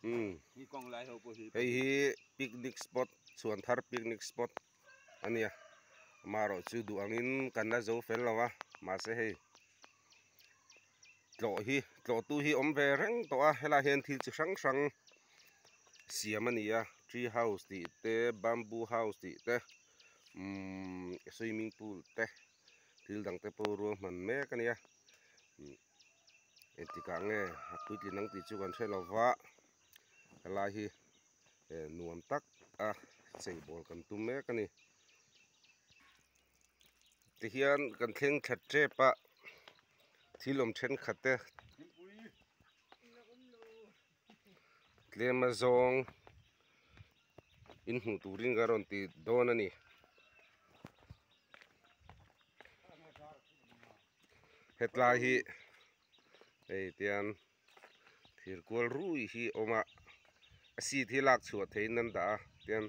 hi kong lai ho po hi picnic spot chuan thar picnic spot ania maro chu du angin kanna zo fel lawa ma se hei tlo tu hi om ve reng to a hela hian thil chi hrang hrang siam ania tree house ti te bamboo house ti te swimming pool te thil dang te po ru man me kania etika nge puitli nang ti chu kan thelova hela hi nuam tak a chei bol kan tum me kani ti hian kan thleng that tre pa thilom then khate tlema zong in hmu turin garon ti don ani hetla hi ei tian thirkual rui hi oma asi thilak chhuat thein nan da tian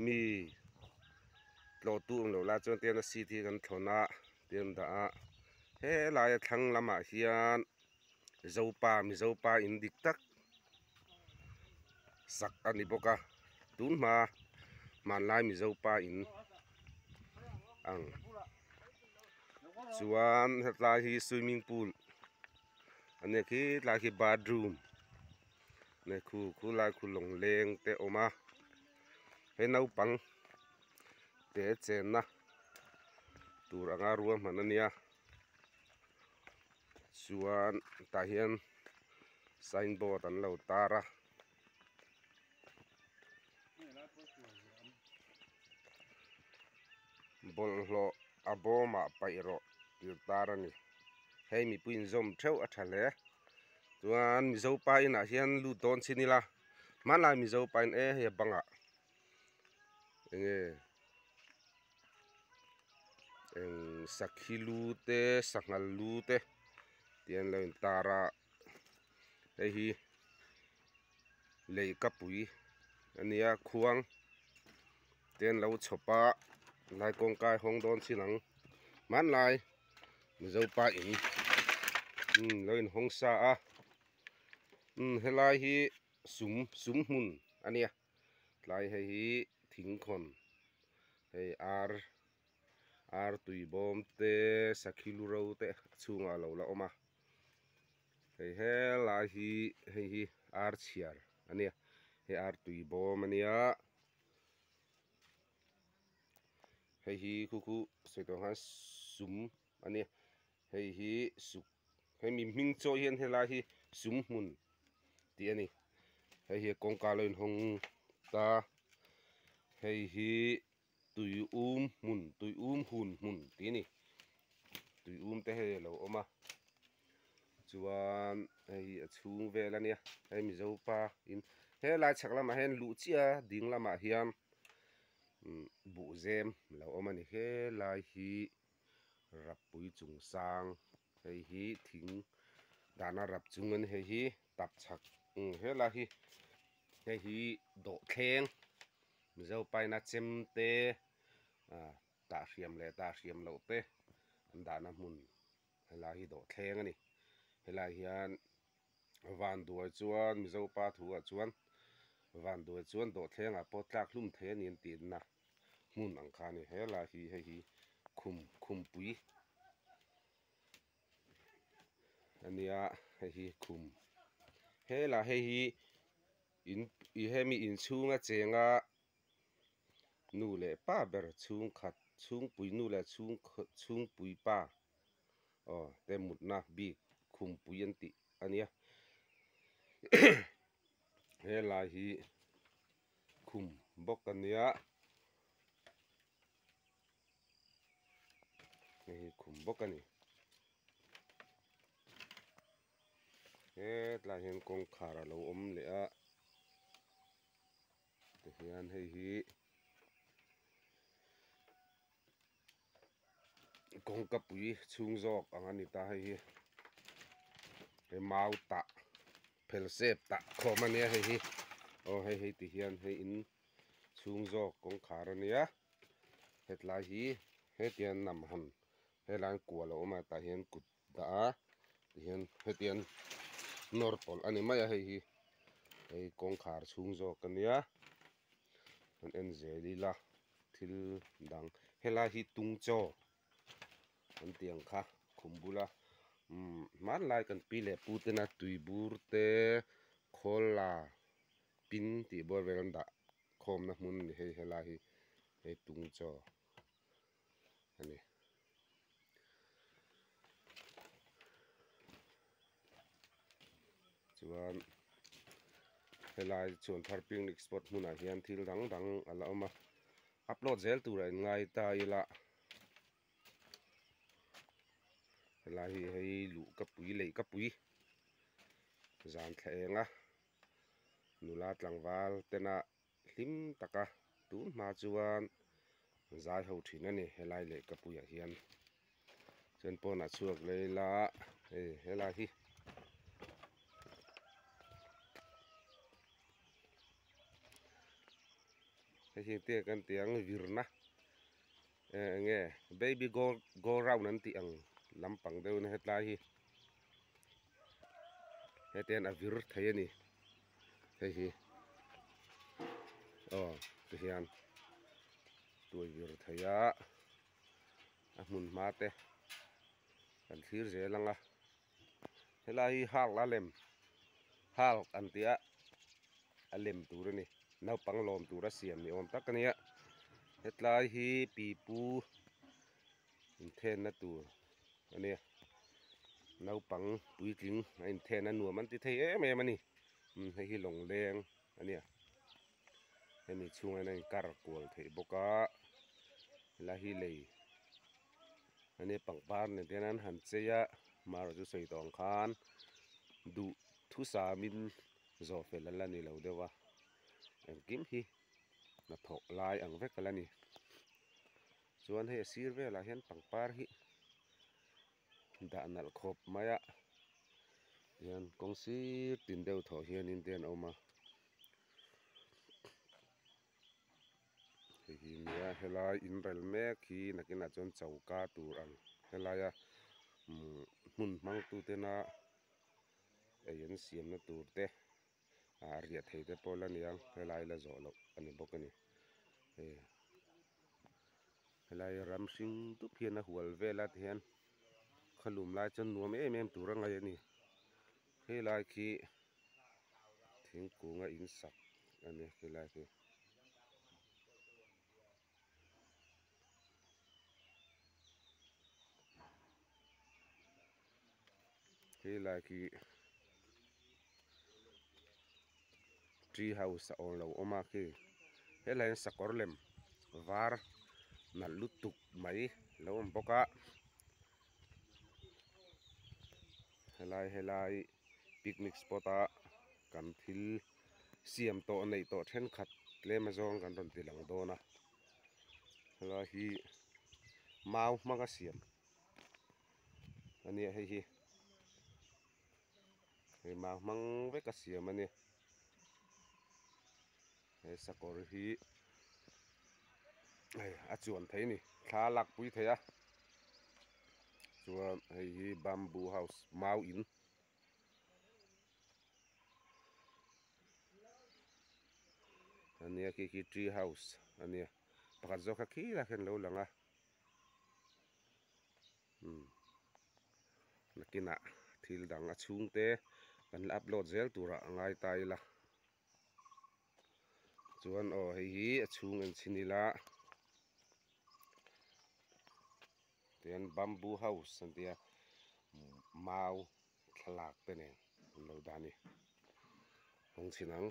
mi tlo tu lo la chuan tian asi thi kan thlona tian da he lai thlang lama hian mi zopa in dik tak sak ani boka tun ma man lai mi zopa in ang chuan hetla hi swimming pool ane khi la hi bathroom ne khu lai khu long leng te oma he nau pang te chen na tur anga ruam man ania chuan ta hian signboard an lo tara bol hlo aboma pairo tir tarani hei mi puin zom theu a thale chuan mi zopa in a hian lu ton chinila manla mi zopa in he banga enge sakhilu te sangal lu te tian lo in tara hei hi lei kapui ania khuang ten lo chopa lai kong kai hong don chinang man lai mi zopa in lo in hong sa a helai hi sum hun ania lai hei hi thing khon hei ar tui bom te sakhilu ro te chunga lo la oma hei helai hi ar chiar ania he ar tui bom ania hei hi khu soitong han sum ania hei hi suk hei mi ming cho hian helai hi sum mun ti ani hei hi kongka loin hong ta hei hi tui hun mun ti ni tui te he lo oma chuan hei a chhung vel ania hei mi zopa in he lai chhak lama hen lu chia ding lama hian bu zem lo oma ni he lai hi rapui chung sang hei hi thing dana rap chung an hei hi tap chhak he lai hi hei hi do thleng mi zopa in a chem te ta hriam lo te dana hmun helai hi do thleng ani helai hian van duai chuan mi zopa thu a chuan van duai chuan do thleng a pot tlak hlum the nin tin na hmun ang kha ni helai hi hei hi khum pui ania hei hi khum hela hei hi hemi in chhunga chenga nu le pa ber chung pui nu le chung pui pa te mutna bi khum pui an ti ania helai hi khum bok ania hei khum bok ani lai hian kong khara lo om le a te hian hei hi kong kapui chung jok angani ta hei hi he mau ta phel sep ta khom ania hei hi hei ti hian hei in chung jok kong khara ania hetlai hi he tian nam han he lan kwa lo ma ta hian kut da ti hian he tian norpol ani mai hei hi ei kong khar chung zo kan nia an en zeli la thil dang hela hi tung cho an tiang kha khumbula man lai kan pi le pu te na tui bur te khola pin ti bor veron da khom na mun ni hei hela hi hei tung cho ani chuan helai chuan thar picnic spot hmunah hian thil dang dang ala awma upload zel tura in ngai ta ila helai hi hei lu ka pui lei ka pui zan thleng a nula tlangwal tena hlim taka tun hma chuan zai ho thin ani helai lei ka pui a hian chuan pawn ah chuak leila helai hi hei te kan tiang virna nge baby go round an ti ang lampang deuh na hetlai hi heten a vir thei ani hei hi ti hian tuai vir theia a hmun hma te kan thlir zelanga helai hi hak la lem hal an tia a lem tur ani naupang lawm tura siam ni awm tak ania hetlai hi pipu in then na tur ania naupang puitling a in then a nuam an ti thei em em ani hei hi lawng leng ania hemi chunga in kar kual thei boka helai hi lei ani pangpar ne ten an han cheia mar chu soi tawng khan du thu sa min zo fel ala ni lo dewa ang kim hi na thok lai ang vek ala ni chuan hei sir vela hian pangpar hi da nal khop maya hian kong sir tin deuh thaw hian in ten awma hei hi nia helai in rel mek hi nakina chuan chauka tur ang helai a hmun hmang tu te na ei an siam na tur te riat thei te pawh la niang helai la zawh lo ani bawk ani helai ram hring tup hian a hual vela ti hian khalum lai chuan nuam em em tur a ngai ani helai khi thingkunga in sak ani helai khi helai khi tree house a awl lo awma khi helai sakawr lem var nalh lutuk mai lo awm bawka helai picnic spot a kan thil siam tawh nei tawh thenkhat tlem azawng kan rawn ti lang dawn a helai hi mau hmanga siam ania hei hi hei mau hmang veka siam ani hei sakawr hi a chuan thei ni thla lak pui thei a chuan hei hi bamboo house mau in ania khi tree house ania pakhat zawk kha khilak hian lo lang a nakina thil dang a chhung te kan upload zel tura ngai ta ila chuan hei hi a chhung an chhinila tian bamboo house an tia mau thalak te nen an lo dani hong chinang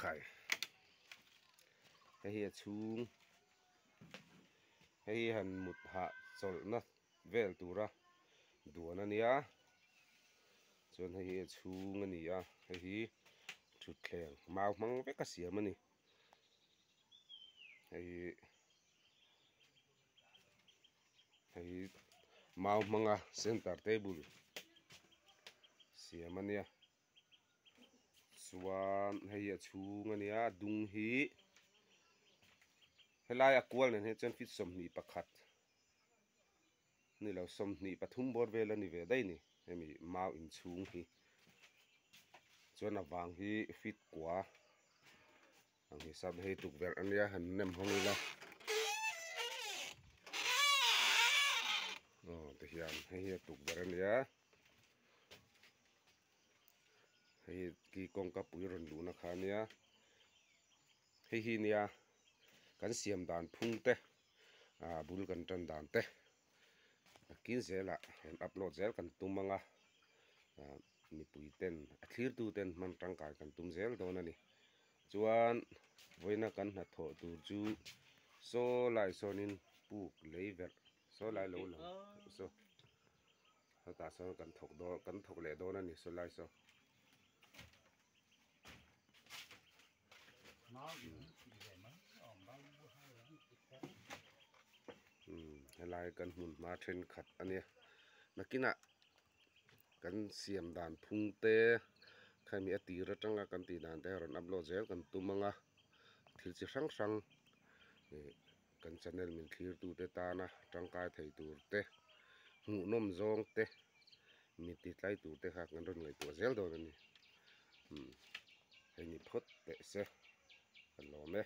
khai hei hi a chhung hei han mut hah chawlhna vel tura duan ania chuan hei hi a chhung ani a hei hi thutthleng mau hmang veka siam ani hei mau hmanga center table siam ania chuan hei a chhung ania dung hi helai a kual nen hi chuan fit sawmhnih pakhat ni lo sawmhnih pathum bawr vel ani ve dai ni hemi mau inchhung hi chuan a wang hi fit kwa ang hi sab hei tukver ania han nem hongi la te hian hei hi tukver ania hei ki kong ka pui ron lu na kha nia hei hi nia kan siam dan phung te bul kan tan dan te kin zela han upload zel kan tumanga mi pui ten a thlir tu ten man tangkai kan tum zel don ani chuan voina kan na tho tur chu so lai sonin puk leiver so lai lo lo so ta so kan thok le don ani so lai so helai kan hun ma then khat ania nakina kan siam dan phung te khai mi ati ra tanga kan ti dan te ron upload zel kan tumanga thil chi hrang hrang kan channel min thlir tu te ta na tangkai thei tur te ngu nom zong te mi ti tlai tur te kha kan ron ngai tu zel don ani hei ni phot te se kan lo me